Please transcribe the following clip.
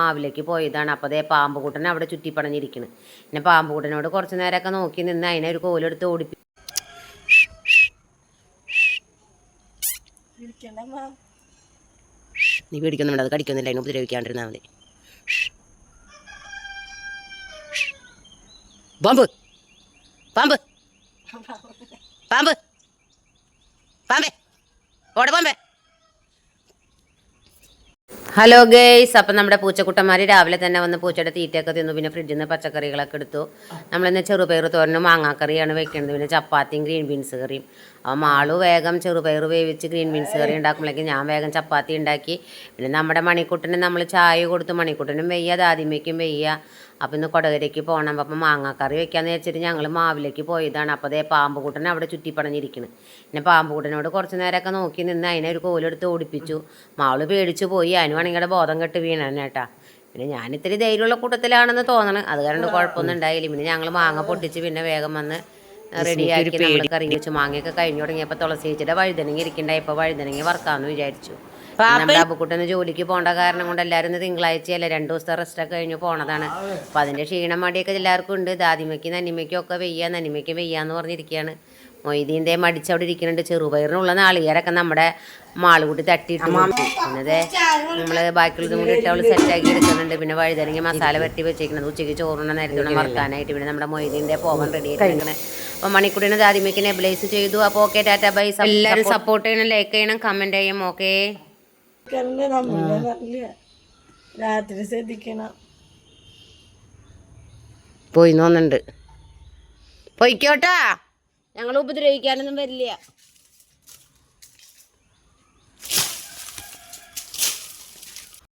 മാവിലേക്ക് പോയതാണ്. അപ്പോൾ അതേ പാമ്പുകൂട്ടൻ അവിടെ ചുറ്റിപ്പണഞ്ഞിരിക്കുന്നു. പിന്നെ പാമ്പുകൂട്ടനോട് കുറച്ച് നേരമൊക്കെ നോക്കി നിന്ന് അതിനെ ഒരു കോലെടുത്ത് ഓടിപ്പി. നീ പേടിക്കുന്നുണ്ട്, അത് കടിക്കുന്നില്ല, അതിനെ ഉപദ്രവിക്കാണ്ടിരുന്നാൽ മതി. പാമ്പ് പാമ്പ് പാമ്പ് പാമ്പേ ഓടെ പാമ്പേ. ഹലോ ഗേയ്സ്, അപ്പം നമ്മുടെ പൂച്ചക്കുട്ടന്മാർ രാവിലെ തന്നെ വന്ന് പൂച്ചയുടെ തീറ്റയൊക്കെ തിന്നു. പിന്നെ ഫ്രിഡ്ജിൽ നിന്ന് പച്ചക്കറികളൊക്കെ എടുത്തു. നമ്മളിന്ന് ചെറുപയർ തോരനും മാങ്ങാക്കറിയാണ് വെക്കുന്നത്. പിന്നെ ചപ്പാത്തിയും ഗ്രീൻ ബീൻസ് കറിയും. അപ്പോൾ മാളു വേഗം ചെറുപയർ വേവിച്ച് ഗ്രീൻ ബീൻസ് കറി ഉണ്ടാക്കുമ്പോഴേക്കും ഞാൻ വേഗം ചപ്പാത്തി ഉണ്ടാക്കി. പിന്നെ നമ്മുടെ മണിക്കുട്ടന് നമ്മൾ ചായ കൊടുത്ത്, മണിക്കുട്ടനും വെയ്യ ദാദിമയ്ക്കും വെയ്യ. അപ്പോൾ ഇന്ന് കൊടകരയ്ക്ക് പോകണം. അപ്പം മാങ്ങാക്കറി വെക്കാമെന്ന് വെച്ചിട്ട് ഞങ്ങൾ മാവിലേക്ക് പോയതാണ്. അപ്പോൾ അതേ പാമ്പുകൂട്ടൻ അവിടെ ചുറ്റിപ്പണഞ്ഞിരിക്കുന്നു. പിന്നെ പാമ്പുകൂട്ടനോട് കുറച്ച് നേരമൊക്കെ നോക്കി നിന്ന് അതിനെ ഒരു കോലെടുത്ത് ഓടിപ്പിച്ചു. മാവള് പേടിച്ചു പോയി. അതിനുവാണെങ്കിൽ ബോധം കെട്ട് വീണാൻ കേട്ടാ. പിന്നെ ഞാൻ ഇത്തിരി ധൈര്യമുള്ള കൂട്ടത്തിലാണെന്ന് തോന്നണം. അത് കാരണം കുഴപ്പമൊന്നും ഉണ്ടായില്ല. പിന്നെ ഞങ്ങൾ മാങ്ങ പൊട്ടിച്ച് പിന്നെ വേഗം വന്ന് റെഡിയാക്കി നമ്മൾ കറി വെച്ചു. മാങ്ങയൊക്കെ കഴിഞ്ഞു തുടങ്ങിയപ്പോൾ തുളസി ചേച്ചിയുടെ വഴുതനങ്ങ ഇരിക്കണ്ടായി. ഇപ്പോൾ വഴുതനങ്ങ വറുക്കാമെന്ന് വിചാരിച്ചു. നമ്മുടെ അബുക്കുട്ടന് ജോലിക്ക് പോകേണ്ട കാരണം കൊണ്ട് എല്ലാവരും ഇന്ന് തിങ്കളാഴ്ചയല്ല 2 ദിവസത്തെ റെസ്റ്റൊക്കെ കഴിഞ്ഞ് പോണതാണ്. അപ്പോൾ അതിൻ്റെ ക്ഷീണം മടിയൊക്കെ എല്ലാവർക്കും ഉണ്ട്. ദാദിമയ്ക്കും നന്നിമയ്ക്കും ഒക്കെ വെയ്യ, നന്നിമയ്ക്ക് വെയ്യാന്ന് പറഞ്ഞിരിക്കുകയാണ്. മൊയ്തീൻ്റെ മടിച്ചവിടെ ഇരിക്കുന്നുണ്ട്. ചെറുപയറിനുള്ള നാളികേരൊക്കെ നമ്മുടെ മാളുകൂട്ടി തട്ടിയിട്ട് പിന്നെ നമ്മൾ ബാക്കിയുള്ളതും കൂടി ഇട്ട് അവൾ സെറ്റാക്കി എടുക്കുന്നുണ്ട്. പിന്നെ വഴുതനങ്ങി മസാല വരട്ടി വെച്ചേക്കുന്നത് ഉച്ചയ്ക്ക് ചോറുണ്ണ നേരത്തോടെ മറക്കാനായിട്ട്. പിന്നെ നമ്മുടെ മൊയ്തീൻ്റെ പോകാൻ റെഡി ആയിട്ടിരിക്കുന്നത്. അപ്പോൾ മണിക്കൂടിന് ദാദിമയ്ക്ക് നെബിലൈസ് ചെയ്തു. അപ്പോൾ ഓക്കെ, ടാറ്റ ബൈ. എല്ലാവരും സപ്പോർട്ട് ചെയ്യണം, ലൈക്ക് ചെയ്യണം, കമൻറ്റ് ചെയ്യും. ഓക്കെ, രാത്രി ശ്രദ്ധിക്കണം. പോയി നോന്നുണ്ട്, പൊയ്ക്കോട്ടാ, ഞങ്ങൾ ഉപദ്രവിക്കാനൊന്നും വരില്ല.